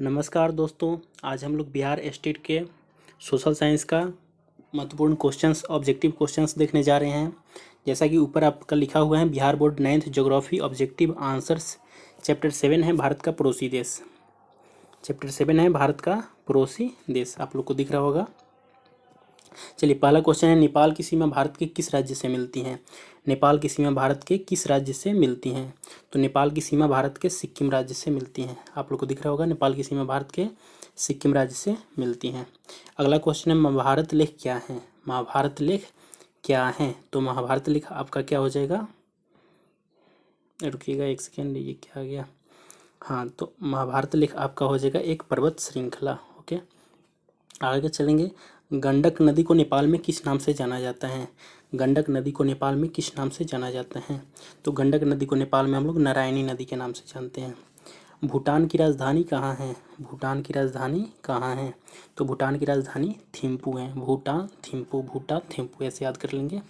नमस्कार दोस्तों, आज हम लोग बिहार स्टेट के सोशल साइंस का महत्वपूर्ण क्वेश्चंस ऑब्जेक्टिव क्वेश्चंस देखने जा रहे हैं। जैसा कि ऊपर आपका लिखा हुआ है, Bihar board 9th geography objective answers chapter 7 है भारत का पड़ोसी देश। चैप्टर 7 है भारत का पड़ोसी देश, आप लोग को दिख रहा होगा। चलिए, पहला क्वेश्चन है, नेपाल की सीमा भारत के किस राज्य से मिलती है? नेपाल की सीमा भारत के किस राज्य से मिलती हैं? तो नेपाल की सीमा भारत के सिक्किम राज्य से मिलती हैं। आप लोग को दिख रहा होगा, नेपाल की सीमा भारत के सिक्किम राज्य से मिलती हैं। अगला क्वेश्चन है, महाभारत लेख क्या है? महाभारत लेख क्या है? तो महाभारत लेख आपका क्या हो जाएगा? रुकिएगा एक सेकेंड, ये क्या आ गया? हाँ, तो महाभारत लेख आपका हो जाएगा एक पर्वत श्रृंखला। ओके, आगे चलेंगे। गंडक नदी को नेपाल में किस नाम से जाना जाता है? गंडक नदी को नेपाल में किस नाम से जाना जाता है? तो गंडक नदी को नेपाल में हम लोग नारायणी नदी के नाम से जानते हैं। भूटान की राजधानी कहाँ है? भूटान की राजधानी कहाँ है? तो भूटान की राजधानी थिम्पू है। भूटान थिम्पू, भूटा थिम्पू, ऐसे याद कर लेंगे।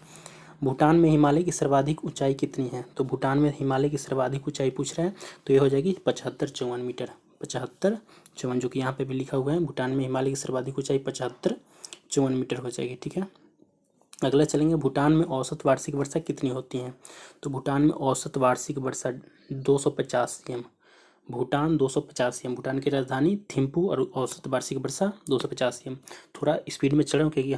भूटान में हिमालय की सर्वाधिक ऊंचाई कितनी है? तो भूटान में हिमालय की सर्वाधिक ऊंचाई पूछ रहे हैं, तो ये हो जाएगी 75-54 मीटर। 75-54, जो कि यहाँ पे भी लिखा हुआ है, भूटान में हिमालय की सर्वाधिक ऊंचाई 75-54 मीटर हो जाएगी। ठीक है, अगला चलेंगे। भूटान में औसत वार्षिक वर्षा कितनी होती है? तो भूटान में औसत वार्षिक वर्षा 250 cm। भूटान 250 cm, भूटान की राजधानी थिम्पू, और औसत वार्षिक वर्षा 250 cm। थोड़ा स्पीड में चल रहा हूँ क्योंकि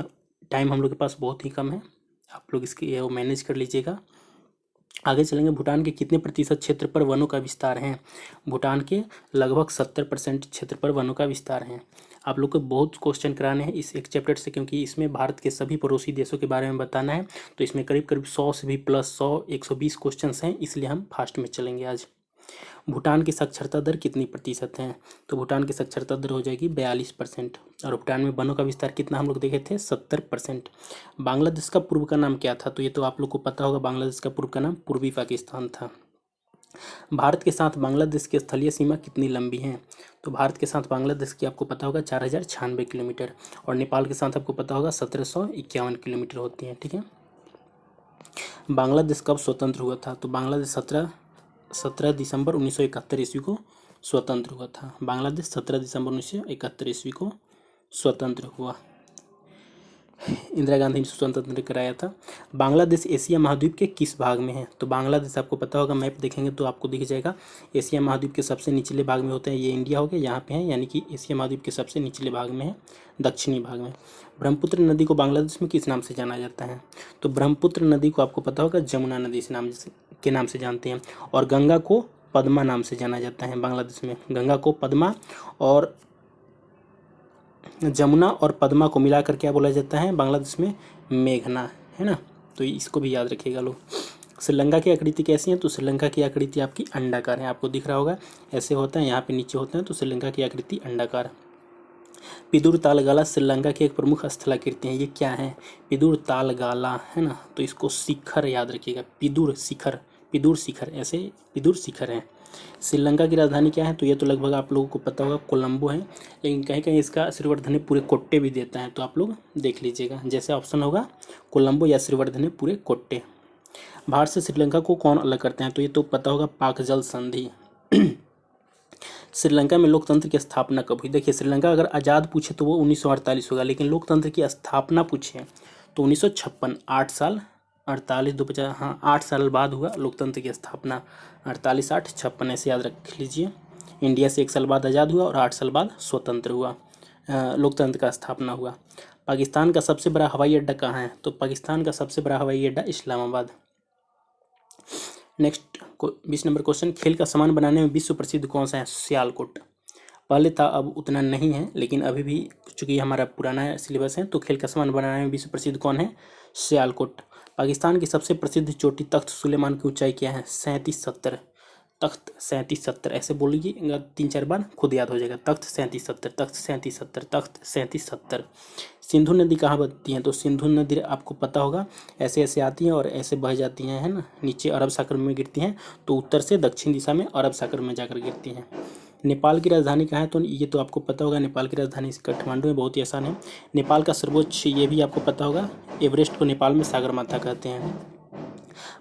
टाइम हम लोग के पास बहुत ही कम है, आप लोग इसकी वो मैनेज कर लीजिएगा। आगे चलेंगे। भूटान के कितने प्रतिशत क्षेत्र पर वनों का विस्तार है? भूटान के लगभग 70% क्षेत्र पर वनों का विस्तार है। आप लोग को बहुत क्वेश्चन कराने हैं इस एक चैप्टर से, क्योंकि इसमें भारत के सभी पड़ोसी देशों के बारे में बताना है। तो इसमें करीब करीब 100 से भी प्लस 120 क्वेश्चन हैं, इसलिए हम फास्ट में चलेंगे आज। भूटान की साक्षरता दर कितनी प्रतिशत है? तो भूटान की साक्षरता दर हो जाएगी 42%। और भूटान में वनों का विस्तार कितना हम लोग देखे थे? 70%। बांग्लादेश का पूर्व का नाम क्या था? तो ये तो आप लोग को पता होगा, बांग्लादेश का पूर्व का नाम पूर्वी पाकिस्तान था। भारत के साथ बांग्लादेश की स्थलीय सीमा कितनी लंबी है? तो भारत के साथ बांग्लादेश की आपको पता होगा 4096 किलोमीटर, और नेपाल के साथ आपको पता होगा 1751 किलोमीटर होती है। ठीक है, बांग्लादेश कब स्वतंत्र हुआ था? तो बांग्लादेश 17 दिसंबर 1971 ईस्वी को स्वतंत्र हुआ था। बांग्लादेश 17 दिसंबर 1971 ईस्वी को स्वतंत्र हुआ। इंदिरा गांधी ने स्वतंत्र कराया था। बांग्लादेश एशिया महाद्वीप के किस भाग में है? तो बांग्लादेश आपको पता होगा, मैप देखेंगे तो आपको दिख जाएगा, एशिया महाद्वीप के सबसे निचले भाग में होते हैं। ये इंडिया हो गया, यहाँ पे है, यानी कि एशिया महाद्वीप के सबसे निचले भाग में है, दक्षिणी भाग में। ब्रह्मपुत्र नदी को बांग्लादेश में किस नाम से जाना जाता है? तो ब्रह्मपुत्र नदी को आपको पता होगा जमुना नदी के नाम से जानते हैं। और गंगा को पद्मा नाम से जाना जाता है बांग्लादेश में। गंगा को पद्मा और जमुना और पद्मा को मिलाकर क्या बोला जाता है बांग्लादेश में? मेघना, है ना। तो इसको भी याद रखिएगा लोग। श्रीलंका की आकृति कैसी है? तो श्रीलंका की आकृति आपकी अंडाकार है, आपको दिख रहा होगा, ऐसे होता है, यहाँ पे नीचे होता है, तो श्रीलंका की आकृति अंडाकार। पिदुर तालगाला श्रीलंका की एक प्रमुख स्थलाकृति है, ये क्या है? पिदुर तालगाला, है ना। तो इसको शिखर याद रखिएगा, पिदुर शिखर, पिदुर शिखर, ऐसे पिदुर शिखर है। श्रीलंका की राजधानी क्या है? तो ये तो लगभग आप लोगों को पता होगा, कोलंबो है, लेकिन कहीं कहीं इसका श्रीवर्धने पूरे कोट्टे भी देता है, तो आप लोग देख लीजिएगा, जैसे ऑप्शन होगा कोलंबो या श्रीवर्धने पूरे कोट्टे। भारत से श्रीलंका को कौन अलग करते हैं? तो ये तो पता होगा, पाक जल संधि। श्रीलंका में लोकतंत्र की स्थापना कब हुई? देखिए, श्रीलंका अगर आज़ाद पूछे तो वो 1948 होगा, लेकिन लोकतंत्र की स्थापना पूछे तो 1956, 8 साल, 48 250, हाँ 8 साल बाद हुआ लोकतंत्र की स्थापना। 48 8 56, ऐसे याद रख लीजिए। इंडिया से 1 साल बाद आज़ाद हुआ और 8 साल बाद स्वतंत्र हुआ, लोकतंत्र का स्थापना हुआ। पाकिस्तान का सबसे बड़ा हवाई अड्डा कहाँ है? तो पाकिस्तान का सबसे बड़ा हवाई अड्डा इस्लामाबाद। नेक्स्ट 20 नंबर क्वेश्चन, खेल का सामान बनाने में विश्व प्रसिद्ध कौन सा है? सियालकोट। पहले था, अब उतना नहीं है, लेकिन अभी भी चूंकि हमारा पुराना सिलेबस है, तो खेल का सामान बनाने में विश्व प्रसिद्ध कौन है? सियालकोट। पाकिस्तान की सबसे प्रसिद्ध चोटी तख्त सुलेमान की ऊंचाई क्या है? 3770। तख्त 3770, ऐसे बोलिएगा 3-4 बार, खुद याद हो जाएगा। तख्त 3770, तख्त 3770, तख्त 3770। सिंधु नदी कहाँ बहती है? तो सिंधु नदी आपको पता होगा, ऐसे ऐसे आती हैं और ऐसे बह जाती हैं, है ना, नीचे अरब सागर में गिरती हैं, तो उत्तर से दक्षिण दिशा में अरब सागर में जाकर गिरती हैं। नेपाल की राजधानी कहाँ है? तो ये तो आपको पता होगा, नेपाल की राजधानी काठमांडू में, बहुत ही आसान है। नेपाल का सर्वोच्च, ये भी आपको पता होगा, एवरेस्ट को नेपाल में सागर माथा कहते हैं।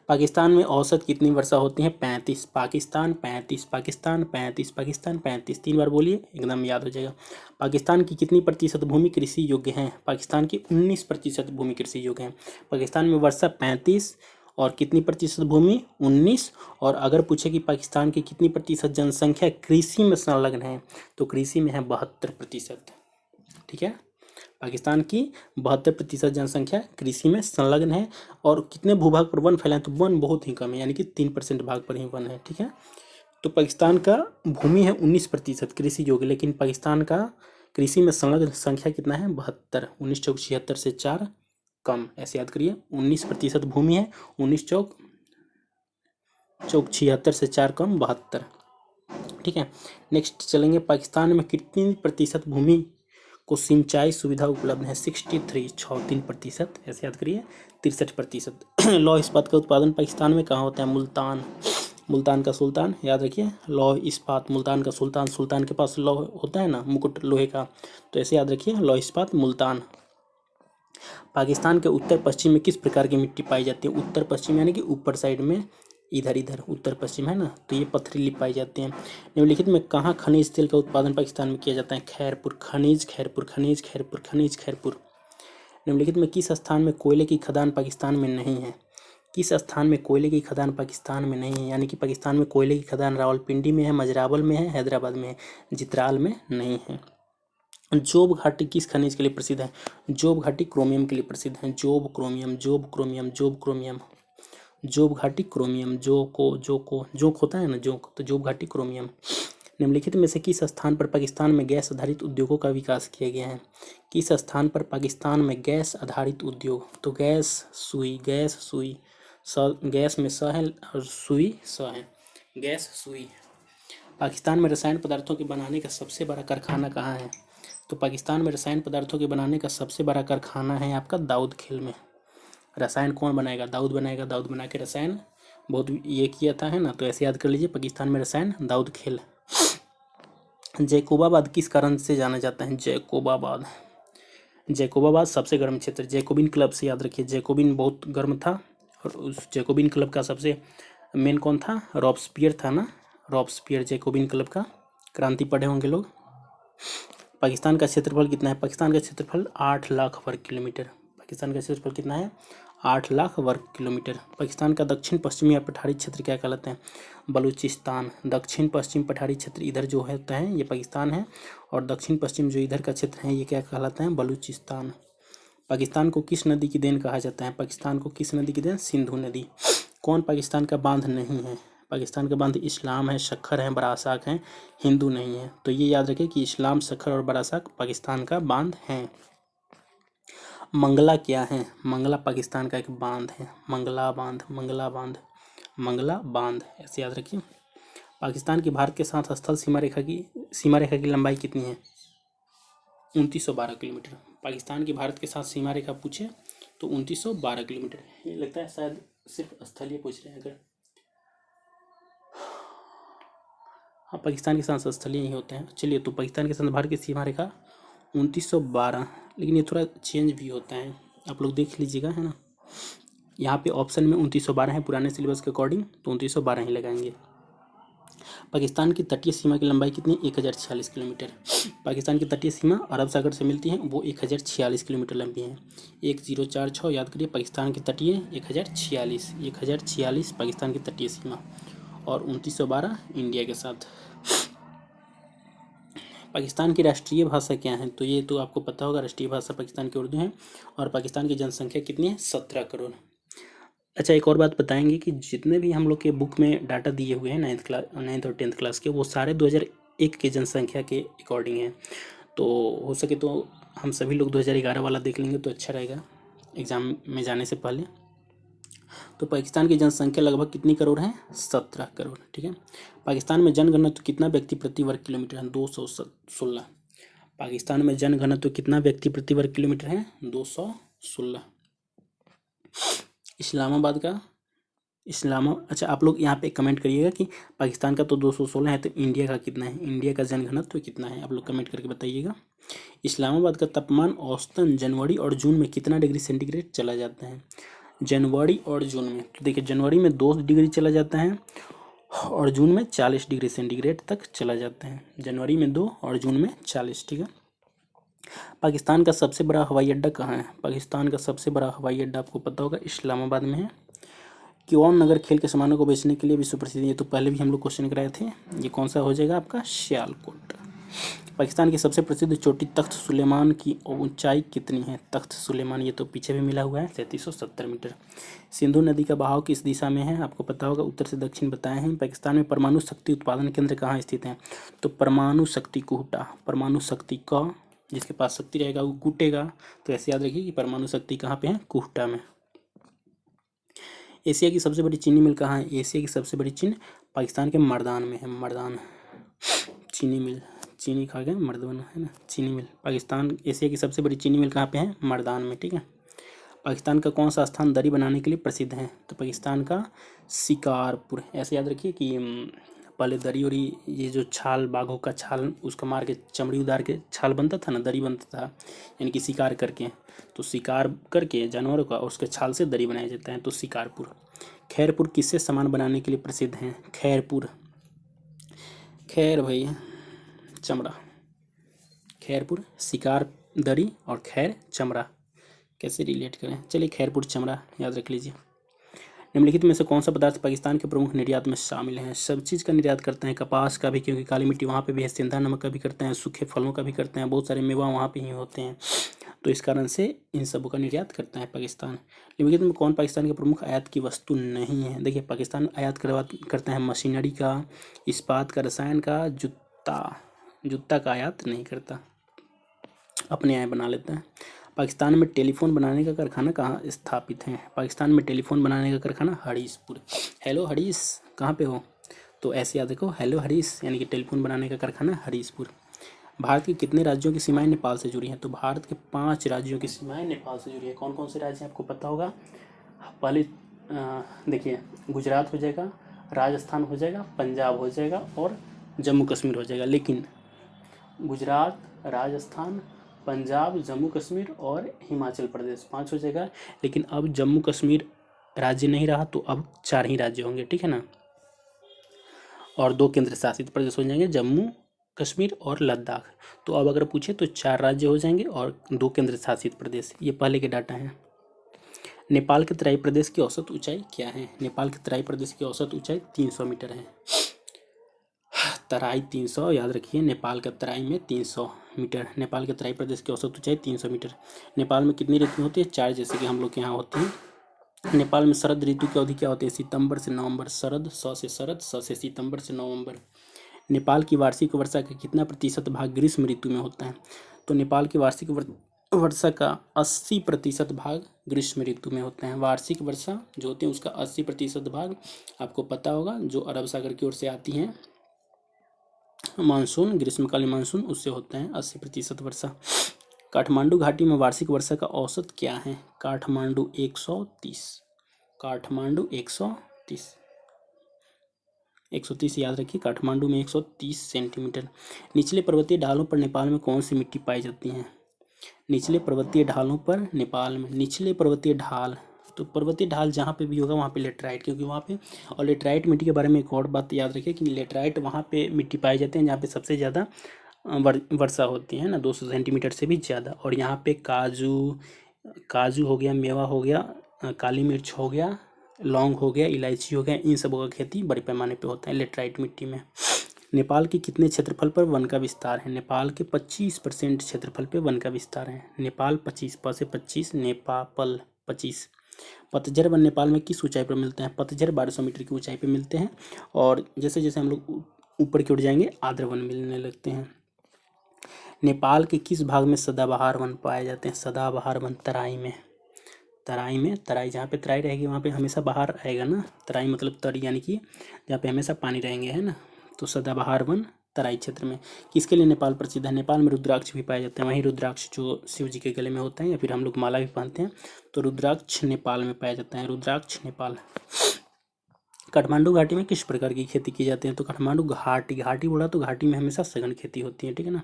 पाकिस्तान में औसत कितनी वर्षा होती है? 35। पाकिस्तान 35, पाकिस्तान 35, पाकिस्तान 35, 3 बार बोलिए, एकदम याद हो जाएगा। पाकिस्तान की कितनी प्रतिशत भूमि कृषि योग्य है? पाकिस्तान की 19% भूमि कृषि योग्य है। पाकिस्तान में वर्षा 35 और कितनी प्रतिशत भूमि? 19। और अगर पूछे कि पाकिस्तान की कितनी प्रतिशत जनसंख्या कृषि में संलग्न है, तो कृषि में है 72%। ठीक है, पाकिस्तान की 72% जनसंख्या कृषि में संलग्न है। और कितने भूभाग पर वन फैला है? तो वन बहुत ही कम है, यानी कि 3% भाग पर ही वन है। ठीक है, तो पाकिस्तान का भूमि है 19% कृषि योग्य, लेकिन पाकिस्तान का कृषि में संलग्न संख्या कितना है? 72। 19 चौक 76 से 4 कम, ऐसे याद करिए। 19% भूमि है, 19 चौक 76 से 4 कम 72। ठीक है, नेक्स्ट चलेंगे। पाकिस्तान में कितनी प्रतिशत भूमि को सिंचाई सुविधा उपलब्ध है? 63, 3%, ऐसे याद करिए। 63%। लौह इस्पात का उत्पादन पाकिस्तान में कहाँ होता है? मुल्तान। मुल्तान का सुल्तान, याद रखिए। लौह इस्पात, मुल्तान का सुल्तान। सुल्तान के पास लौह होता है ना, मुकुट लोहे का, तो ऐसे याद रखिए, लौह इस्पात मुल्तान। पाकिस्तान के उत्तर पश्चिम में किस प्रकार की मिट्टी पाई जाती है? उत्तर पश्चिम यानी कि ऊपर साइड में, इधर इधर उत्तर पश्चिम है ना, तो ये पथरीली पाई जाती हैं। निम्नलिखित में कहाँ खनिज तेल का उत्पादन पाकिस्तान में किया जाता है? खैरपुर खनिज, खैरपुर खनिज, खैरपुर खनिज, खैरपुर। निम्नलिखित में किस स्थान में कोयले की खदान पाकिस्तान में नहीं है? किस स्थान में कोयले की खदान पाकिस्तान में नहीं है? यानी कि पाकिस्तान में कोयले की खदान रावलपिंडी में है, मजरावल में है, हैदराबाद में है, चित्राल में नहीं है। जोब घाटी किस खनिज के लिए प्रसिद्ध है? जोब घाटी क्रोमियम के लिए प्रसिद्ध है। जोब क्रोमियम, जोब क्रोमियम, जोब क्रोमियम। जोब घाटी क्रोमियम, जोक होता है ना, जोक, तो जोब घाटी क्रोमियम। निम्नलिखित में से किस स्थान पर पाकिस्तान में गैस आधारित उद्योगों का विकास किया गया है? किस स्थान पर पाकिस्तान में गैस आधारित उद्योग? तो गैस सुई, गैस में स है और सुई स है, गैस सुई। पाकिस्तान में रसायन पदार्थों के बनाने का सबसे बड़ा कारखाना कहाँ है? तो पाकिस्तान में रसायन पदार्थों के बनाने का सबसे बड़ा कारखाना है आपका दाऊद खेल में। रसायन कौन बनाएगा? दाऊद बनाएगा। दाऊद बना के रसायन बहुत ये किया था, है ना, तो ऐसे याद कर लीजिए, पाकिस्तान में रसायन दाऊद खेल। जैकोबाबाद किस कारण से जाना जाता है? जैकोबाबाद, जैकोबाबाद सबसे गर्म क्षेत्र, जैकोबिन क्लब से याद रखिए। जैकोबिन बहुत गर्म था, और उस जैकोबिन क्लब का सबसे मेन कौन था? रॉबस्पियर था ना, रॉबस्पियर जैकोबिन क्लब का। क्रांति पढ़े होंगे लोग। पाकिस्तान का क्षेत्रफल कितना है? पाकिस्तान का क्षेत्रफल 8 लाख वर्ग किलोमीटर। पाकिस्तान का क्षेत्रफल कितना है? 8 लाख वर्ग किलोमीटर। पाकिस्तान का दक्षिण पश्चिमी या पठारी क्षेत्र क्या कहलाते हैं? बलूचिस्तान। दक्षिण पश्चिम पठारी क्षेत्र इधर जो होता है ये पाकिस्तान है, और दक्षिण पश्चिम जो इधर का क्षेत्र है ये क्या कहलाता है? बलूचिस्तान। पाकिस्तान को किस नदी की देन कहा जाता है? पाकिस्तान को किस नदी की देन? सिंधु नदी। कौन पाकिस्तान का बांध नहीं है? पाकिस्तान का बांध इस्लाम है, शक्कर है, बरासाक है, हिंदू नहीं है। तो ये याद रखें कि इस्लाम, शक्कर और बरासाक पाकिस्तान का बांध है। मंगला क्या है? मंगला पाकिस्तान का एक बांध है। मंगला बांध, मंगला बांध, मंगला बांध, ऐसे याद रखिए। पाकिस्तान की भारत के साथ स्थल सीमा रेखा की लंबाई कितनी है? 2912 किलोमीटर। पाकिस्तान की भारत के साथ सीमा रेखा पूछे तो 2912 किलोमीटर। ये लगता है शायद सिर्फ स्थलीय पूछ रहे हैं अगर। हाँ, पाकिस्तान के साथ स्थलीय ही होते हैं। चलिए, तो पाकिस्तान के साथ भारत की सीमा रेखा 2912, लेकिन ये थोड़ा चेंज भी होता है, आप लोग देख लीजिएगा, है ना। यहाँ पे ऑप्शन में 2912 है पुराने सिलेबस के अकॉर्डिंग, तो 2912 ही लगाएंगे। पाकिस्तान की तटीय सीमा की लंबाई कितनी? 1046 किलोमीटर। पाकिस्तान की तटीय सीमा अरब सागर से मिलती है, वो 1046 किलोमीटर लंबी है। 1046 याद करिए, पाकिस्तान की तटीय 1046 पाकिस्तान की तटीय सीमा, और 2912 इंडिया के साथ। पाकिस्तान की राष्ट्रीय भाषा क्या है? तो ये तो आपको पता होगा, राष्ट्रीय भाषा पाकिस्तान की उर्दू है। और पाकिस्तान की जनसंख्या कितनी है? 17 करोड़। अच्छा, एक और बात बताएंगे कि जितने भी हम लोग के बुक में डाटा दिए हुए हैं 9th और 10th क्लास के, वो सारे 2001 के जनसंख्या के अकॉर्डिंग हैं। तो हो सके तो हम सभी लोग 2011 वाला देख लेंगे तो अच्छा रहेगा एग्ज़ाम में जाने से पहले। तो पाकिस्तान की जनसंख्या लगभग कितनी करोड़ है? 17 करोड़। ठीक है। पाकिस्तान में जनघनत्व कितना व्यक्ति प्रति वर्ग किलोमीटर है? 216। पाकिस्तान में जनघनत्व कितना व्यक्ति प्रति वर्ग किलोमीटर है? 216। इस्लामाबाद का अच्छा, आप लोग यहाँ पे कमेंट करिएगा कि पाकिस्तान का तो 216 है, तो इंडिया का कितना है? इंडिया का जनघनत्व कितना है? आप लोग कमेंट करके बताइएगा। इस्लामाबाद का तापमान औसतन जनवरी और जून में कितना डिग्री सेंटीग्रेड चला जाता है? जनवरी और जून में, तो देखिए जनवरी में 2 डिग्री चला जाता है और जून में 40 डिग्री सेंटीग्रेड तक चला जाता है। जनवरी में 2 और जून में 40, ठीक है। पाकिस्तान का सबसे बड़ा हवाई अड्डा कहाँ है? पाकिस्तान का सबसे बड़ा हवाई अड्डा आपको पता होगा इस्लामाबाद में है। कौन नगर खेल के सामानों को बेचने के लिए विश्व प्रसिद्ध है? ये तो पहले भी हम लोग क्वेश्चन कराए थे। ये कौन सा हो जाएगा आपका? सियालकोट। पाकिस्तान की सबसे प्रसिद्ध चोटी तख्त सुलेमान की ऊंचाई कितनी है? तख्त सुलेमान, ये तो पीछे भी मिला हुआ है, 3370 मीटर। सिंधु नदी का बहाव किस दिशा में है? आपको पता होगा, उत्तर से दक्षिण बताए हैं। पाकिस्तान में परमाणु शक्ति उत्पादन केंद्र कहाँ स्थित है? तो परमाणु शक्ति कोहटा, परमाणु शक्ति का जिसके पास शक्ति रहेगा वो कूटेगा, तो ऐसे याद रखिए कि परमाणु शक्ति कहाँ पे है? कोहटा में। एशिया की सबसे बड़ी चीनी मिल कहाँ है? एशिया की सबसे बड़ी चीन पाकिस्तान के मर्दान में है। मर्दान चीनी मिल, चीनी खा गए मर्दान है ना, चीनी मिल। पाकिस्तान एशिया की सबसे बड़ी चीनी मिल कहाँ पे है? मर्दान में, ठीक है। पाकिस्तान का कौन सा स्थान दरी बनाने के लिए प्रसिद्ध है? तो पाकिस्तान का शिकारपुर। ऐसे याद रखिए कि पहले दरी और ये जो छाल, बाघों का छाल उसका मार के चमड़ी उतार के छाल बनता था ना, दरी बनता था, यानी कि शिकार करके, तो शिकार करके जानवरों का उसके छाल से दरी बनाया जाता है, तो शिकारपुर। खैरपुर किससे सामान बनाने के लिए प्रसिद्ध है? खैरपुर, खैर भैया चमड़ा, खैरपुर, शिकार दरी और खैर चमड़ा, कैसे रिलेट करें? चलिए खैरपुर चमड़ा याद रख लीजिए। निम्नलिखित में से कौन सा पदार्थ पाकिस्तान के प्रमुख निर्यात में शामिल है? सब चीज़ का निर्यात करते हैं, कपास का भी क्योंकि काली मिट्टी वहाँ पे भी है, सेंधा नमक का भी करते हैं, सूखे फलों का भी करते हैं, बहुत सारे मेवा वहाँ पे ही होते हैं, तो इस कारण से इन सबों का निर्यात करता है पाकिस्तान। निम्नलिखित में कौन पाकिस्तान के प्रमुख आयात की वस्तु नहीं है? देखिए पाकिस्तान आयात करता है मशीनरी का, इस्पात का, रसायन का, जूता का आयात नहीं करता, अपने यहाँ बना लेता है। पाकिस्तान में टेलीफोन बनाने का कारखाना कहाँ स्थापित है? पाकिस्तान में टेलीफोन बनाने का कारखाना हरीशपुर। हेलो हरीश, कहाँ पे हो? तो ऐसे याद रखो, हेलो हरीश, यानी कि टेलीफोन बनाने का कारखाना हरीशपुर। भारत के कितने राज्यों की सीमाएं नेपाल से जुड़ी हैं? तो भारत के 5 राज्यों की सीमाएं नेपाल से जुड़ी है। कौन कौन से राज्य हैं आपको पता होगा? पहले देखिए, गुजरात हो जाएगा, राजस्थान हो जाएगा, पंजाब हो जाएगा और जम्मू कश्मीर हो जाएगा। लेकिन गुजरात, राजस्थान, पंजाब, जम्मू कश्मीर और हिमाचल प्रदेश 5 हो जाएगा। लेकिन अब जम्मू कश्मीर राज्य नहीं रहा, तो अब 4 ही राज्य होंगे, ठीक है ना, और 2 केंद्र शासित प्रदेश हो जाएंगे, जम्मू कश्मीर और लद्दाख। तो अब अगर पूछे तो 4 राज्य हो जाएंगे और 2 केंद्र शासित प्रदेश। ये पहले के डाटा हैं। नेपाल के तराई प्रदेश की औसत ऊंचाई क्या है? नेपाल के तराई प्रदेश की औसत ऊंचाई 300 मीटर है। तराई 300 याद रखिए, नेपाल का तराई में 300 मीटर। नेपाल के तराई प्रदेश की औसत ऊंचाई 300 मीटर। नेपाल में कितनी ऋतु होती है? 4, जैसे कि हम लोग के यहाँ होती है। नेपाल में शरद ऋतु की अवधि क्या होती है? सितंबर से नवंबर। शरद, स से शरद, स से सितंबर से नवंबर। नेपाल की वार्षिक वर्षा का कितना प्रतिशत भाग ग्रीष्म ऋतु में होता है? तो नेपाल की वार्षिक वर्षा का 80% भाग ग्रीष्म ऋतु में होता है। वार्षिक वर्षा जो होती है उसका 80% भाग आपको पता होगा, जो अरब सागर की ओर से आती हैं मानसून, ग्रीष्मकालीन मानसून, उससे होता है 80% वर्षा। काठमांडू घाटी में वार्षिक वर्षा का औसत क्या है? काठमांडू 130, काठमांडू 130 याद रखिए, काठमांडू में 130 सेंटीमीटर। निचले पर्वतीय ढालों पर नेपाल में कौन सी मिट्टी पाई जाती है? निचले पर्वतीय ढालों पर नेपाल में, निचले पर्वतीय ढाल, तो पर्वतीय ढाल जहाँ पे भी होगा वहाँ पे लेटराइट, क्योंकि वहाँ पे, और लेटराइट मिट्टी के बारे में एक और बात याद रखिए कि लेटराइट वहाँ पे मिट्टी पाई जाती है जहाँ पे सबसे ज़्यादा वर्षा होती है ना, 200 सेंटीमीटर से भी ज़्यादा। और यहाँ पे काजू हो गया, मेवा हो गया, काली मिर्च हो गया, लौंग हो गया, इलायची हो गया, इन सबों का खेती बड़े पैमाने पे होता है लेटराइट मिट्टी में। नेपाल के कितने क्षेत्रफल पर वन का विस्तार है? नेपाल के 25% क्षेत्रफल पे वन का विस्तार है। नेपाल 25, नेपाल 25। पतझड़ वन नेपाल में किस ऊंचाई पर मिलते हैं? पतझड़ 1200 मीटर की ऊंचाई पे मिलते हैं, और जैसे जैसे हम लोग ऊपर की ओर जाएंगे आर्द्र वन मिलने लगते हैं। नेपाल के किस भाग में सदाबहार वन पाए जाते हैं? सदाबहार वन तराई में, तराई जहाँ पे तराई रहेगी वहाँ पे हमेशा बाहर आएगा ना, तराई मतलब तरी, यानी कि जहाँ पे हमेशा पानी रहेंगे, है ना, तो सदाबहार वन तराई क्षेत्र में। किसके लिए नेपाल प्रसिद्ध है? नेपाल में रुद्राक्ष भी पाए जाते हैं। वहीं रुद्राक्ष जो शिव जी के गले में होता है, या फिर हम लोग माला भी पहनते हैं, तो रुद्राक्ष नेपाल में पाया जाता है, रुद्राक्ष नेपाल। काठमांडू घाटी में किस प्रकार की खेती की जाती है? तो काठमांडू घाटी बोला तो घाटी में हमेशा सघन खेती होती है, ठीक है ना।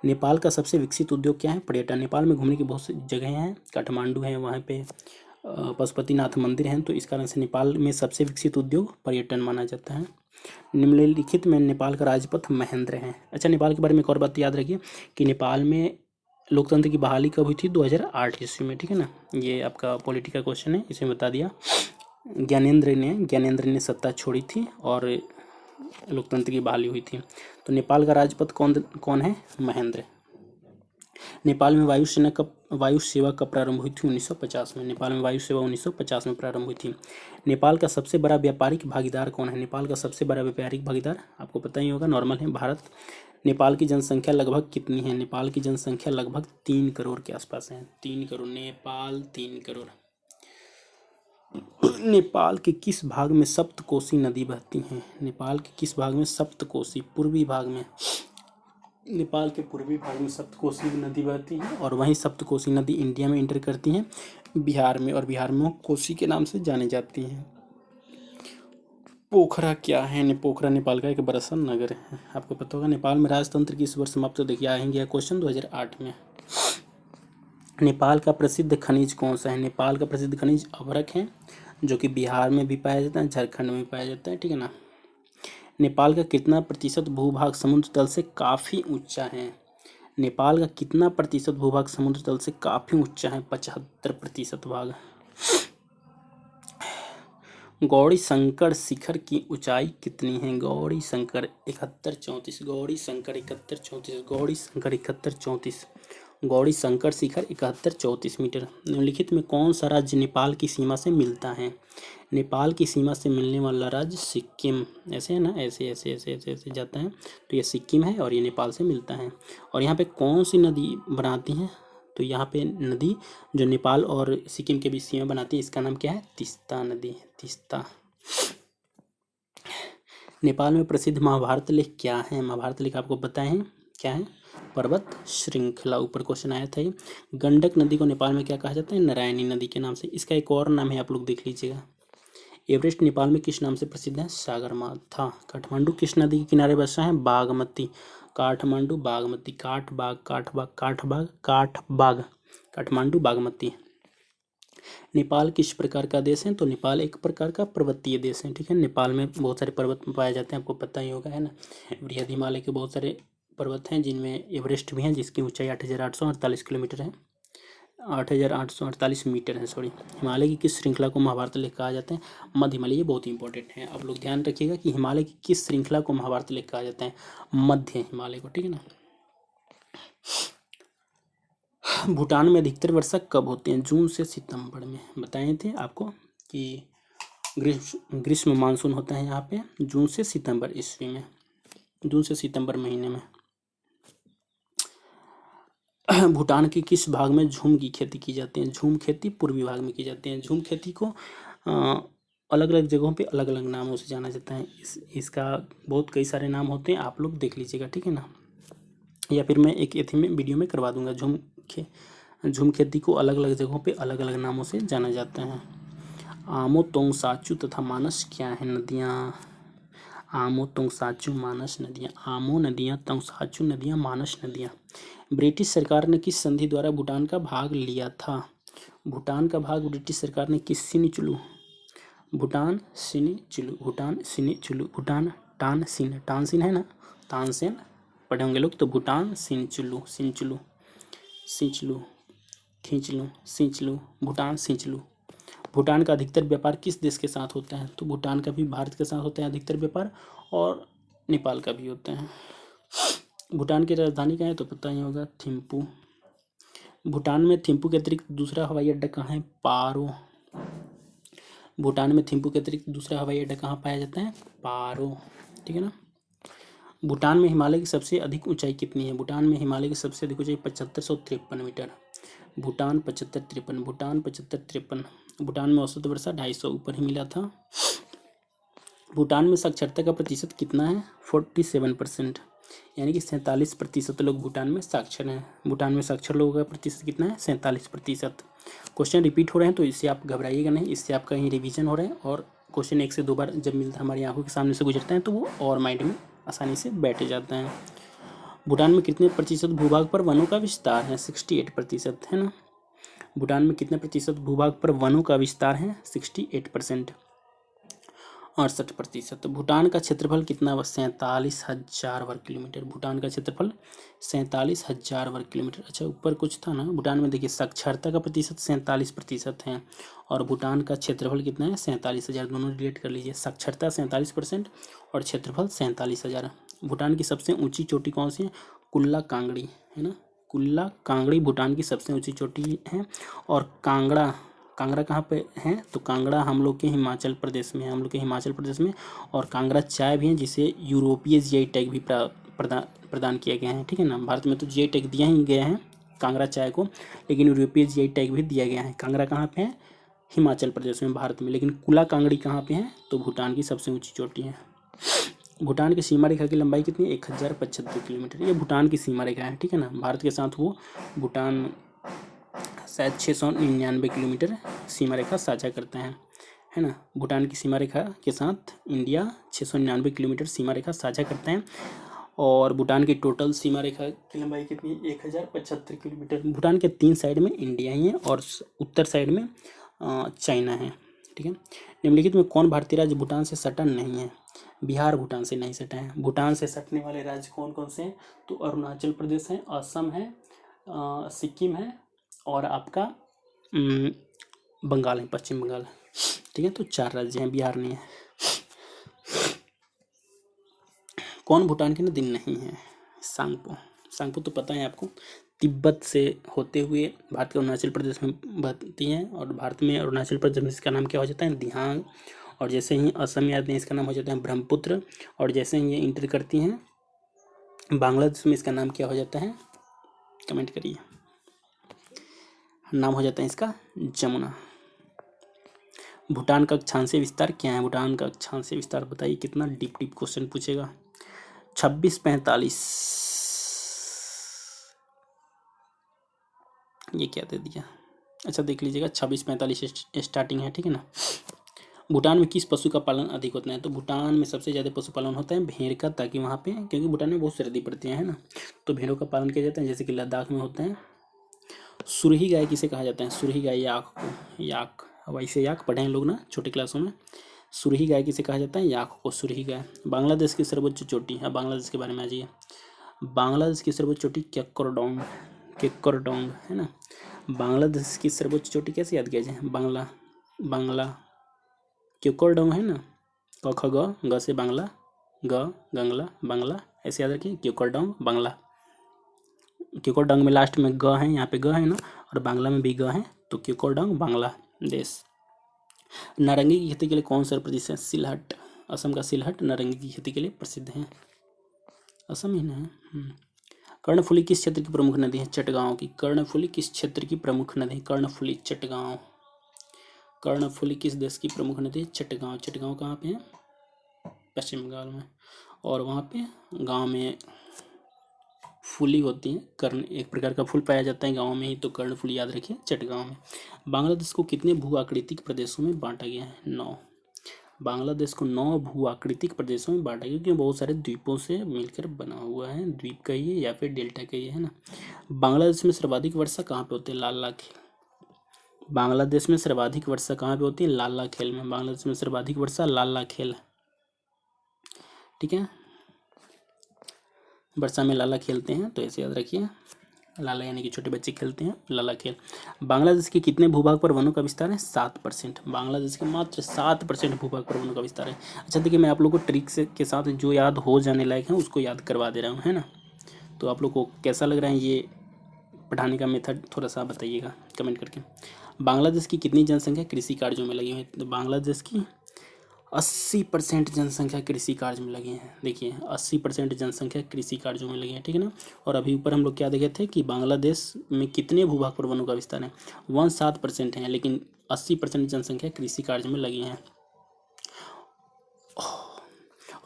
नेपाल का सबसे विकसित उद्योग क्या है? पर्यटन। नेपाल में घूमने की बहुत सी जगह हैं, काठमांडू है, वहाँ पे पशुपतिनाथ मंदिर हैं, तो इस कारण से नेपाल में सबसे विकसित उद्योग पर्यटन माना जाता है। निम्नलिखित में नेपाल का राजपथ महेंद्र है। अच्छा, नेपाल के बारे में एक और बात याद रखिए कि नेपाल में लोकतंत्र की बहाली कब हुई थी? 2008 ईस्वी में, ठीक है ना। ये आपका पॉलिटिकल क्वेश्चन है, इसमें बता दिया। ज्ञानेंद्र ने सत्ता छोड़ी थी और लोकतंत्र की बहाली हुई थी। तो नेपाल का राजपथ कौन है? महेंद्र। नेपाल में वायु सेवा कब प्रारंभ हुई थी? 1950 में। नेपाल में वायु सेवा 1950 में प्रारंभ हुई थी। नेपाल का सबसे बड़ा व्यापारिक भागीदार कौन है? नेपाल का सबसे बड़ा व्यापारिक भागीदार आपको पता ही होगा, नॉर्मल है, भारत। नेपाल की जनसंख्या लगभग कितनी है? नेपाल की जनसंख्या लगभग 3 करोड़ के आसपास है। 3 करोड़, नेपाल 3 करोड़। नेपाल के किस भाग में सप्तकोसी नदी बहती है? नेपाल के किस भाग में सप्तकोसी? पूर्वी भाग में। नेपाल के पूर्वी भाग में सप्तकोसी नदी बहती है और वहीं सप्तकोसी नदी इंडिया में इंटर करती है बिहार में, और बिहार में वो कोसी के नाम से जानी जाती है। पोखरा क्या है? पोखरा नेपाल का एक बड़ा सा नगर है। आपको पता होगा नेपाल में राजतंत्र किस वर्ष समाप्त? देखिए आएंगे क्वेश्चन 2008 में। नेपाल का प्रसिद्ध खनिज कौन सा है? नेपाल का प्रसिद्ध खनिज अभ्रक है, जो कि बिहार में भी पाया जाता है, झारखंड में भी पाया जाता है, ठीक है ना। नेपाल का कितना प्रतिशत भूभाग समुद्र तल से काफ़ी ऊंचा है? नेपाल का कितना प्रतिशत भूभाग समुद्र तल से काफ़ी ऊंचा है? 75% भाग। गौरी शंकर शिखर की ऊंचाई कितनी है? गौरी शंकर 7134, गौरी शंकर 7134, गौरी शंकर 7134, गौरी शंकर शिखर 7134 मीटर। निम्नलिखित में कौन सा राज्य नेपाल की सीमा से मिलता है? नेपाल की सीमा से मिलने वाला राज्य सिक्किम। ऐसे है ना, ऐसे ऐसे ऐसे ऐसे ऐसे जाता है, तो ये सिक्किम है और ये नेपाल से मिलता है। और यहाँ पे कौन सी नदी बनाती है? तो यहाँ पे नदी जो नेपाल और सिक्किम के बीच सीमा बनाती है, इसका नाम क्या है? तीस्ता नदी, तीस्ता। नेपाल में प्रसिद्ध महाभारत लेख क्या है? महाभारत लेख आपको पता है क्या है? पर्वत श्रृंखला। ऊपर क्वेश्चन आया था। गंडक नदी को नेपाल में क्या कहा जाता है? नारायणी नदी के नाम से। इसका एक और नाम है, आप लोग देख लीजिएगा। एवरेस्ट नेपाल में किस नाम से प्रसिद्ध है? सागरमाथा। काठमांडू किस नदी के किनारे बसा है? बागमती। काठमांडू बागमती, काठबाग, काठबाग, काठबाग, काठबाग, काठमांडू बागमती। नेपाल किस प्रकार का देश है? तो नेपाल एक प्रकार का पर्वतीय देश है, ठीक है। नेपाल में बहुत सारे पर्वत पाए जाते हैं, आपको पता ही होगा, है ना। बृहद हिमालय के बहुत सारे पर्वत हैं, जिनमें एवरेस्ट भी है, जिसकी ऊंचाई 8848 किलोमीटर है, 8848 मीटर है, सॉरी। हिमालय की किस श्रृंखला को महाभारत लेख कहा जाता है? मध्य हिमालय। ये बहुत इंपॉर्टेंट है, आप लोग ध्यान रखिएगा कि हिमालय की किस श्रृंखला को महाभारत लेख कहा जाता है? मध्य हिमालय को, ठीक है ना। भूटान में अधिकतर वर्षा कब होती है? जून से सितंबर में। बताए थे आपको कि ग्रीष्म मानसून होता है यहाँ पे जून से सितंबर ईस्वी में, जून से सितंबर महीने में। भूटान के किस भाग में झूम की खेती की जाती है? झूम खेती पूर्वी भाग में की जाती है। झूम खेती को अलग अलग जगहों पे अलग अलग नामों से जाना जाता है। इसका बहुत कई सारे नाम होते हैं, आप लोग देख लीजिएगा, ठीक है ना। या फिर मैं एक एथी में वीडियो में करवा दूंगा। झूम खेती को अलग अलग जगहों पे अलग अलग नामों से जाना जाता है। आमो, तोंग, साचू तथा मानस क्या है नदियाँ? आमो, तोंग, साचू, मानस नदियाँ। आमो नदियाँ, तोंग, साचू नदियाँ, मानस नदियाँ। ब्रिटिश सरकार ने किस संधि द्वारा भूटान का भाग लिया था? भूटान का भाग ब्रिटिश सरकार ने किस सिनीचुलू, भूटान सिनीचुलू, भूटान सिनीचुलू, भूटान तानसीन है ना, तानसेन पढ़े होंगे लोग, तो भूटान सिंचलू, सिंचलू, सिंचलू, खींचलू, सिंचलू, भूटान सिंचलू। भूटान का अधिकतर व्यापार किस देश के साथ होता है? तो भूटान का भी भारत के साथ होता है अधिकतर व्यापार, और नेपाल का भी होता है। भूटान की राजधानी क्या है? तो पता ही होगा, थिम्पू। भूटान में थिम्पू के अतिरिक्त दूसरा हवाई अड्डा कहाँ है? पारो। भूटान में थिम्पू के अतिरिक्त दूसरा हवाई अड्डा कहाँ पाया जाता है? पारो, ठीक है ना। भूटान में हिमालय की सबसे अधिक ऊंचाई कितनी है? भूटान में हिमालय की सबसे अधिक ऊंचाई 7553 मीटर। भूटान 7553, भूटान 7553। भूटान में औसत वर्षा 250 ऊपर ही मिला था। भूटान में साक्षरता का प्रतिशत कितना है? 47%, यानी कि 47% लोग भूटान में साक्षर हैं। भूटान में साक्षर लोगों का प्रतिशत कितना है? 47%। क्वेश्चन रिपीट हो रहे हैं, तो इससे आप घबराइएगा नहीं, इससे आपका ही रिवीजन हो रहा है, और क्वेश्चन 1 से 2 बार जब मिलता है, हमारी आंखों के सामने से गुजरता है, तो वो और माइंड में आसानी से बैठ जाता है। भूटान में कितने प्रतिशत भूभाग पर वनों का विस्तार है? 68% है ना। भूटान में कितने प्रतिशत भूभाग पर वनों का विस्तार है? 68%, 68%। भूटान का क्षेत्रफल कितना? 47,000 वर्ग किलोमीटर। भूटान का क्षेत्रफल 47,000 वर्ग किलोमीटर। अच्छा, ऊपर कुछ था ना, भूटान में देखिए साक्षरता का प्रतिशत 47% है और भूटान का क्षेत्रफल कितना है? 47,000। दोनों रिलेट कर लीजिए, साक्षरता 47% और क्षेत्रफल 47,000। भूटान की सबसे ऊंची चोटी कौन सी है? कुल्ला कांगड़ी, है ना, कुल्ला कांगड़ी भूटान की सबसे ऊंची चोटी है। और कांगड़ा, कांगड़ा कहाँ पे है? तो कांगड़ा हम लोग के हिमाचल प्रदेश में है, हम लोग के हिमाचल प्रदेश में। और कांगड़ा चाय भी है जिसे यूरोपीय जीआई टैग भी प्रदान किया गया है, ठीक है ना। भारत में तो जीआई टैग दिया ही गया है कांगड़ा चाय को, लेकिन यूरोपीय जीआई टैग भी दिया गया है। कांगड़ा कहाँ पे है? हिमाचल प्रदेश में, भारत में। लेकिन कुला कांगड़ी कहाँ पे है? तो भूटान की सबसे ऊंची चोटी है। भूटान की सीमा रेखा की लंबाई कितनी है? 1075 किलोमीटर। ये भूटान की सीमा रेखा है, ठीक है ना। भारत के साथ वो भूटान शायद 699 किलोमीटर सीमा रेखा साझा करते हैं, है ना। भूटान की सीमा रेखा के साथ इंडिया 699 किलोमीटर सीमा रेखा साझा करते हैं। और भूटान की टोटल सीमा रेखा की लंबाई कितनी? 1075 किलोमीटर। भूटान के 3 साइड में इंडिया ही है और उत्तर साइड में चाइना है, ठीक है। निम्नलिखित में कौन भारतीय राज्य भूटान से सटा नहीं है? बिहार भूटान से नहीं सटा है। भूटान से सटने वाले राज्य कौन कौन से हैं? तो अरुणाचल प्रदेश है, असम है, सिक्किम है और आपका बंगाल है, पश्चिम बंगाल, ठीक है। तो 4 राज्य हैं, बिहार नहीं है। कौन भूटान की नदी नहीं है? सांगपो। सांगपो तो पता है आपको, तिब्बत से होते हुए भारत के अरुणाचल प्रदेश में बहती है और भारत में अरुणाचल प्रदेश में इसका नाम क्या हो जाता है? दिहांग। और जैसे ही असम में आते हैं इसका नाम हो जाता है ब्रह्मपुत्र। और जैसे ही ये इंटर करती हैं बांग्लादेश में इसका नाम क्या हो जाता है? कमेंट करिए। नाम हो जाता है इसका जमुना। भूटान का अक्षांशीय विस्तार क्या है? भूटान का अक्षांशीय विस्तार बताइए कितना? डीप क्वेश्चन पूछेगा। 2645। ये क्या दे दिया? अच्छा देख लीजिएगा, 2645 स्टार्टिंग है, ठीक है ना। भूटान में किस पशु का पालन अधिक होता है? तो भूटान में सबसे ज़्यादा पशुपालन होता है भेड़ का, ताकि वहाँ पे, क्योंकि भूटान में बहुत सर्दी पड़ती है ना, तो भेड़ों का पालन किया जाता है। जैसे कि लद्दाख में होता है। सुरही गाय किसे कहा जाता है? सुरही गाय याक को, याक, वैसे याक पढ़े हैं लोग ना छोटी क्लासों में। सुरही गाय किसे कहा जाता है? याक को, सुरही गाय। बांग्लादेश की सर्वोच्च चोटी, अब बांग्लादेश के बारे में आ जाइए। बांग्लादेश की सर्वोच्च चोटी केक्करडोंग, केक्करडोंग, है ना। बांग्लादेश की सर्वोच्च चोटी कैसे याद किया जाए? बांग्ला केक्करडोंग है ना, क ख ग से बांग्ला, ग गंगला बांग्ला, ऐसे याद रखिए। केक्करडोंग बांग्ला, केक्करडोंग में लास्ट में ग है, यहाँ पे ग है ना, और बांग्ला में भी ग है, तो केक्करडोंग बांग्लादेश। नारंगी की खेती के लिए कौन सा प्रदेश है? सिलहट। असम का सिलहट नारंगी की खेती के लिए प्रसिद्ध है। असम ही ना है। कर्णफुली किस क्षेत्र की प्रमुख नदी है? चटगांव की। कर्णफुली किस क्षेत्र की प्रमुख नदी? कर्णफुली, चटगांव। कर्णफुली किस देश की प्रमुख नदी है? चटगांव। चटगांव कहाँ पे है? पश्चिम बंगाल में। और वहाँ पे गांव में फूली होती है, कर्ण एक प्रकार का फूल पाया जाता है गांव में ही, तो कर्णफुली याद रखिए, चटगांव में। बांग्लादेश को कितने भू आकृतिक प्रदेशों में बांटा गया है? 9। बांग्लादेश को 9 भू आकृतिक प्रदेशों में बांटा गया, क्योंकि बहुत सारे द्वीपों से मिलकर बना हुआ है। द्वीप कहिए या फिर डेल्टा कहिए, है ना। बांग्लादेश में सर्वाधिक वर्षा कहाँ पे होती है? लाल लाल खेल। बांग्लादेश में सर्वाधिक वर्षा कहाँ पे होती है? लाल लाल खेल में। बांग्लादेश में सर्वाधिक वर्षा लाल लाल खेल, ठीक है। वर्षा में लाला खेलते हैं, तो ऐसे याद रखिए। लाला यानी कि छोटे बच्चे खेलते हैं लाला खेल। बांग्लादेश के कितने भूभाग पर वनों का विस्तार है? 7%। बांग्लादेश के मात्र 7% भूभाग पर वनों का विस्तार है। अच्छा देखिए, मैं आप लोग को ट्रिक से के साथ जो याद हो जाने लायक है उसको याद करवा दे रहा हूँ, है ना। तो आप लोग को कैसा लग रहा है ये पढ़ाने का मेथड, थोड़ा सा बताइएगा कमेंट करके। बांग्लादेश की कितनी जनसंख्या कृषि कार्यों में लगी हुई है? तो बांग्लादेश की 80% जनसंख्या कृषि कार्य में लगी है। देखिए 80% जनसंख्या कृषि कार्यों में लगी है, ठीक है ना। और अभी ऊपर हम लोग क्या देखे थे कि बांग्लादेश में कितने भूभाग पर वनों का विस्तार है? 7% है, लेकिन 80% जनसंख्या कृषि कार्य में लगी है।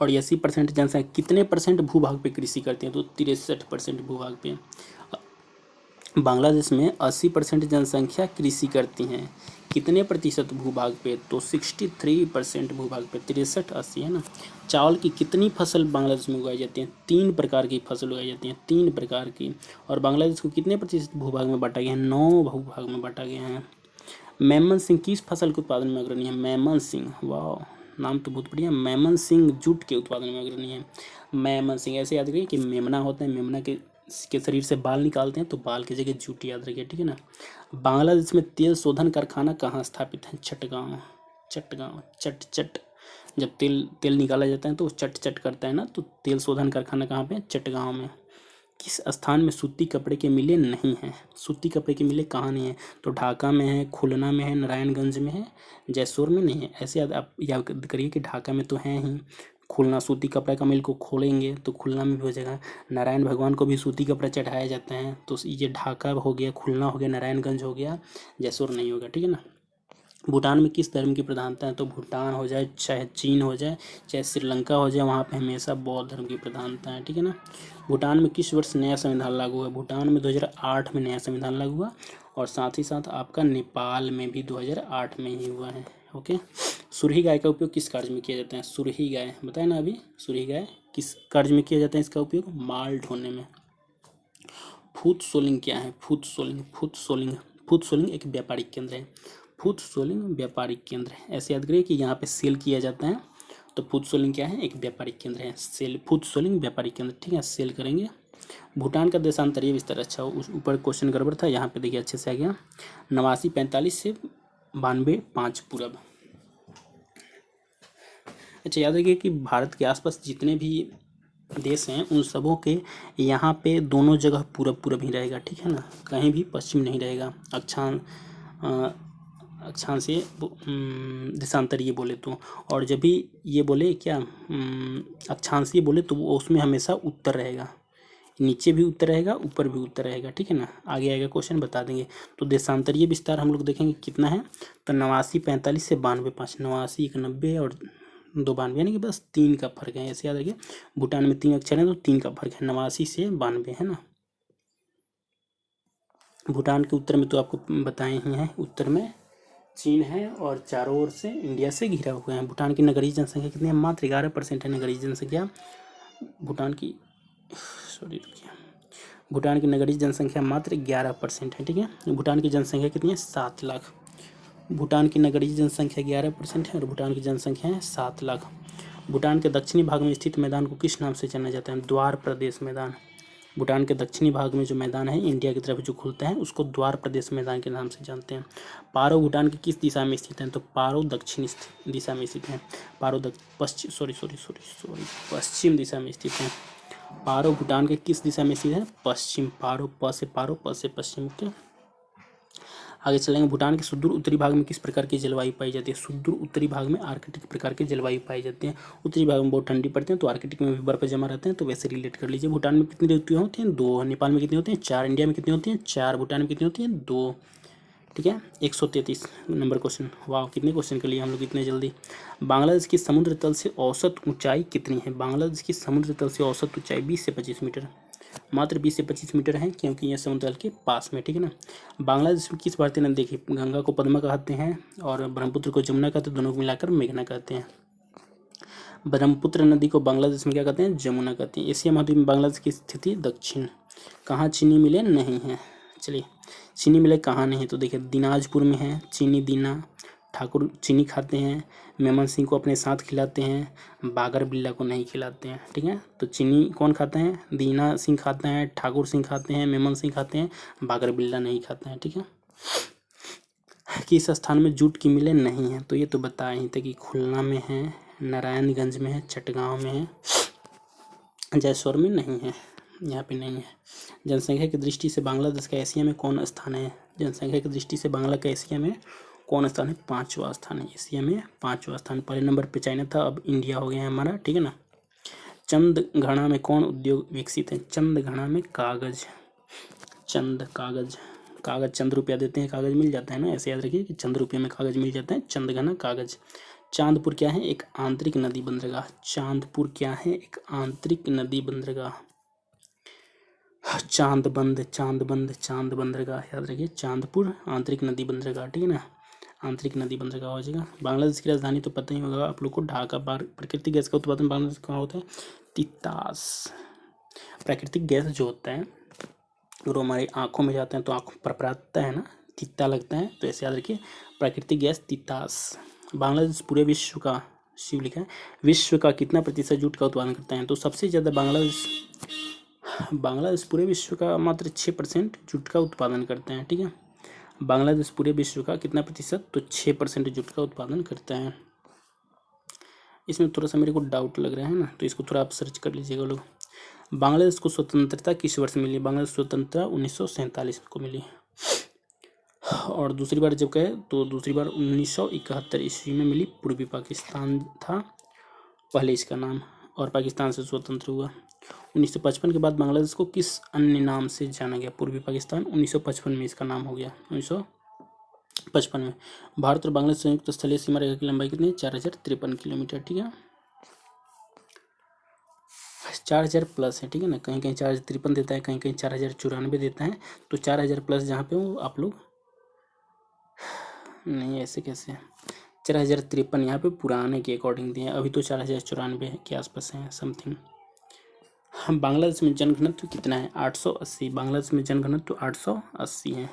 और 80% जनसंख्या कितने परसेंट भूभाग पे कृषि करती है? तो 63% भूभाग पे। बांग्लादेश में 80% जनसंख्या कृषि करती हैं, कितने प्रतिशत भूभाग पे? तो 63% भूभाग पे, 63-80 है ना। चावल की कितनी फसल बांग्लादेश में उगाई जाती है? 3 प्रकार की फसल उगाई जाती है, 3 प्रकार की। और बांग्लादेश को कितने प्रतिशत भूभाग में बांटा गया है? 9 भूभाग में बांटा गया है। मेमन सिंह किस फसल के उत्पादन में अग्रणी है? मेमन सिंह, वाह नाम तो बहुत बढ़िया। मेमन सिंह जूट के उत्पादन में अग्रणी है। मेमन सिंह, ऐसे याद रखिए कि मेमना होते हैं, मेमना के शरीर से बाल निकालते हैं, तो बाल की जगह जूट याद रखिए, ठीक है ना। बांग्लादेश में तेल शोधन कारखाना कहाँ स्थापित है? चटगांव। चटगांव, चट चट, जब तेल निकाला जाता है तो चट चट करता है ना, तो तेल शोधन कारखाना कहाँ पे है? चटगांव में। किस स्थान में सूती कपड़े के मिलें नहीं हैं? सूती कपड़े की मिलें कहाँ नहीं है? तो ढाका में है, खुलना में है, नारायणगंज में है, जैसोर में नहीं है। ऐसे आप याद करिए कि ढाका में तो है ही। खुलना सूती कपड़ा का मिल को खोलेंगे तो खुलना में भी हो जाएगा। नारायण भगवान को भी सूती कपड़ा चढ़ाया जाता है, तो ये ढाका हो गया, खुलना हो गया, नारायणगंज हो गया, जैसोर नहीं होगा, ठीक है ना। भूटान में किस धर्म की प्रधानता है? तो भूटान हो जाए, चाहे चीन हो जाए, चाहे श्रीलंका हो जाए, वहाँ पे हमेशा बौद्ध धर्म की प्रधानता है, ठीक है ना। भूटान में किस वर्ष नया संविधान लागू हुआ? भूटान में 2008 में नया संविधान लागू हुआ, और साथ ही साथ आपका नेपाल में भी 2008 में ही हुआ है। ओके। सुरही गाय का उपयोग किस कार्य में किया जाता है? सुरही गाय बताए ना अभी, सुरही गाय किस कार्य में किया जाता है इसका उपयोग? माल ढोने में। फूट सोलिंग क्या है? फूट सोलिंग, फूट सोलिंग एक व्यापारिक केंद्र है। फूट सोलिंग व्यापारिक केंद्र है, ऐसे याद करिए कि यहाँ पे सेल किया जाता है, तो फूट सोलिंग क्या है? एक व्यापारिक केंद्र है। सेल, फूट सोलिंग व्यापारिक केंद्र, ठीक है, सेल करेंगे। भूटान का देशांतरीय विस्तार, अच्छा उस ऊपर क्वेश्चन गड़बड़ था, यहाँ पे देखिए अच्छे से आ गया। 89-45 से 92-5 पूरब। अच्छा याद रखिए कि भारत के आसपास जितने भी देश हैं उन सबों के यहाँ पे दोनों जगह पूरब पूरब ही रहेगा, ठीक है ना, कहीं भी पश्चिम नहीं रहेगा। अक्षांश से देशांतरीय बोले तो, और जब भी ये बोले क्या अक्षांशीय बोले तो वो उसमें हमेशा उत्तर रहेगा, नीचे भी उत्तर रहेगा, ऊपर भी उत्तर रहेगा, ठीक है ना। आगे आएगा क्वेश्चन बता देंगे। तो देशांतरीय विस्तार हम लोग देखेंगे कितना है, तो 89-45 से 92-5, 89 1 90 और 2 92, यानी कि बस 3 का फर्क है, ऐसे याद रखिए। भूटान में 3 अक्षर हैं तो 3 का फर्क है, 89 से 92 है ना। भूटान के उत्तर में तो आपको बताए ही हैं, उत्तर में चीन है और चारों ओर से इंडिया से घिरा हुआ है। भूटान की नगरीय जनसंख्या कितनी है? मात्र 11% है नगरीय जनसंख्या भूटान की। भूटान की नगरीय जनसंख्या मात्र 11% है, ठीक है। भूटान की जनसंख्या कितनी है? 7 लाख। भूटान की नगरीय जनसंख्या 11% है और भूटान की जनसंख्या है 7 लाख। भूटान के दक्षिणी भाग में स्थित मैदान को किस नाम से जाना जाता है? द्वार प्रदेश मैदान। भूटान के दक्षिणी भाग में जो मैदान है इंडिया की तरफ जो खुलता है उसको द्वार प्रदेश मैदान के नाम से जानते हैं। पारो भूटान की किस दिशा में स्थित है? तो पारो दक्षिणी दिशा में स्थित है। पारो पश्चिम दिशा में स्थित है। पारो भूटान के किस दिशा में स्थित है? पश्चिम। पारो, प से पारो, प से पश्चिम के। आगे चलेंगे। भूटान के सुदूर उत्तरी भाग में किस प्रकार की जलवायु पाई जाती है? सुदूर उत्तरी भाग में आर्कटिक प्रकार की जलवायु पाई जाती है। उत्तरी भाग में बहुत ठंडी पड़ती है तो आर्कटिक में भी बर्फ जमा रहते हैं, तो वैसे रिलेट कर लीजिए। भूटान में कितनी ऋतुएं होती हैं? 2। नेपाल में कितनी होती हैं? 4। इंडिया में कितनी होती हैं? 4। भूटान में कितनी होती हैं? 2, ठीक है। 133 नंबर क्वेश्चन। वाह, कितने क्वेश्चन के लिए हम लोग इतने जल्दी। बांग्लादेश की समुद्र तल से औसत ऊंचाई कितनी है? बांग्लादेश की समुद्र तल से औसत ऊंचाई 20 से 25 मीटर, मात्र 20 से 25 मीटर है, क्योंकि यह समुद्र तल के पास में, ठीक है ना। बांग्लादेश में किस भारतीय नदी, देखिए गंगा को पद्मा कहते हैं और ब्रह्मपुत्र को जमुना कहते हैं, दोनों को मिलाकर मेघना कहते हैं। ब्रह्मपुत्र नदी को बांग्लादेश में क्या कहते हैं? जमुना कहते हैं। एशिया महाद्वीप में बांग्लादेश की स्थिति दक्षिण। कहाँ चीनी मिले नहीं है? चलिए, चीनी मिले कहाँ नहीं है? तो देखिए दिनाजपुर में है चीनी दीना। ठाकुर चीनी खाते हैं, मेमन सिंह को अपने साथ खिलाते हैं, बागर बिल्ला को नहीं खिलाते हैं, ठीक है। तो चीनी कौन खाता है? दीना सिंह खाते हैं, ठाकुर सिंह खाते हैं, मेमन सिंह खाते हैं, बागर बिल्ला नहीं खाते हैं, ठीक है। किस स्थान में जूट की मिलें नहीं है? तो ये तो बताया ही था कि खुलना में है, नारायणगंज में है, चटगांव में है, जैसोर में नहीं है, यहाँ पे नहीं है। जनसंख्या की दृष्टि से बांग्लादेश का एशिया में कौन स्थान है? जनसंख्या की दृष्टि से बांग्ला का एशिया में कौन स्थान है? 5वां स्थान है, एशिया में 5वां स्थान। पहले नंबर पे चाइना था, अब इंडिया हो गया है हमारा, ठीक है ना। चंदघना में कौन उद्योग विकसित है? चंदघना में कागज। कागज चंद रुपया देते हैं कागज मिल जाता है ना, ऐसे याद रखिए कि चंद रुपये में कागज मिल जाता है। चंदघना कागज। चांदपुर क्या है? एक आंतरिक नदी बंदरगाह। चांदपुर क्या है? एक आंतरिक नदी बंदरगाह। चांद बंदरगाह याद रखिए, चांदपुर आंतरिक नदी बंदरगाह, ठीक है ना। आंतरिक नदी बन जगह हो जाएगा। बांग्लादेश की राजधानी तो पता ही होगा आप लोग को, ढाका। प्राकृतिक गैस का उत्पादन बांग्लादेश कहाँ होता है? तितास। प्राकृतिक गैस जो होता है अगर हमारी आंखों में जाते हैं तो आंखों परपराता है ना, तीता लगता है, तो ऐसे याद रखिए प्राकृतिक गैस तितास। बांग्लादेश पूरे विश्व का, शिव लिखा है, विश्व का कितना प्रतिशत जूट का उत्पादन करता है? तो सबसे ज़्यादा बांग्लादेश पूरे विश्व का मात्र 6% जूट का उत्पादन करते हैं। ठीक है, बांग्लादेश पूरे विश्व का कितना प्रतिशत? तो 6% जूट का उत्पादन करता है। इसमें थोड़ा सा मेरे को डाउट लग रहा है ना, तो इसको थोड़ा आप सर्च कर लीजिएगा लोग। बांग्लादेश को स्वतंत्रता किस वर्ष मिली? बांग्लादेश स्वतंत्रता 1947 को मिली। और दूसरी बार जब कहे तो दूसरी बार 1971 ईस्वी में मिली। पूर्वी पाकिस्तान था पहले इसका नाम, और पाकिस्तान से स्वतंत्र हुआ। 1955 के बाद बांग्लादेश को किस अन्य नाम से जाना गया? पूर्वी पाकिस्तान। 1955 में इसका नाम हो गया, 1955 में। भारत और बांग्लादेश संयुक्त स्थलीय सीमा रेखा की लंबाई कितनी है? 4053 किलोमीटर। ठीक है, 4000 प्लस है। ठीक है ना, कहीं कहीं 4053 देता है, कहीं कहीं 4094 देता है, तो 4000 प्लस जहाँ पे हो आप लोग, नहीं ऐसे कैसे, 4053 यहाँ पे पुराने के अकॉर्डिंग दिए हैं, अभी तो 4094 के आसपास है समथिंग। हम बांग्लादेश में जनघनत्व कितना है? 880। बांग्लादेश में जनघनत्व 880 है।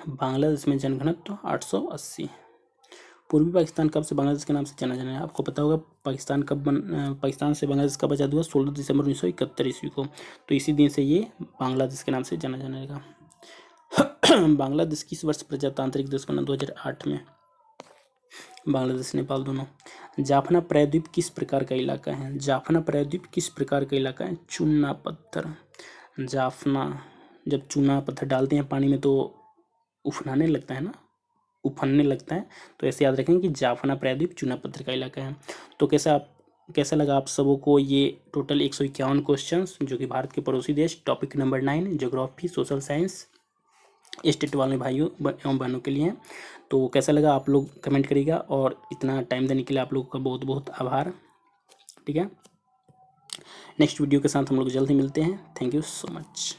बांग्लादेश में जनघनत्व 880। पूर्वी पाकिस्तान कब से बांग्लादेश के नाम से जाना जाना है? आपको पता होगा पाकिस्तान पाकिस्तान से बांग्लादेश कब आज़ाद हुआ? 16 दिसंबर 1971 ईस्वी को। तो इसी दिन से ये बांग्लादेश के नाम से जाना जाने लगा। बांग्लादेश किस वर्ष प्रजातांत्रिक देश बना? 2008 में। बांग्लादेश नेपाल दोनों। जाफना प्रायद्वीप किस प्रकार का इलाका है? जाफना प्रायद्वीप किस प्रकार का इलाका है? चूना पत्थर। जाफना, जब चूना पत्थर डालते हैं पानी में तो उफनाने लगता है ना, उफनने लगता है, तो ऐसे याद रखेंगे कि जाफना प्रायद्वीप चूना पत्थर का इलाका है। तो कैसा लगा आप सबों को ये टोटल 151 क्वेश्चंस, जो कि भारत के पड़ोसी देश, topic number 9 geography social science state वाले भाइयों एवं बहनों के लिए हैं। तो कैसा लगा आप लोग कमेंट करिएगा, और इतना टाइम देने के लिए आप लोगों का बहुत बहुत आभार। ठीक है, नेक्स्ट वीडियो के साथ हम लोग जल्द ही मिलते हैं। Thank you so much.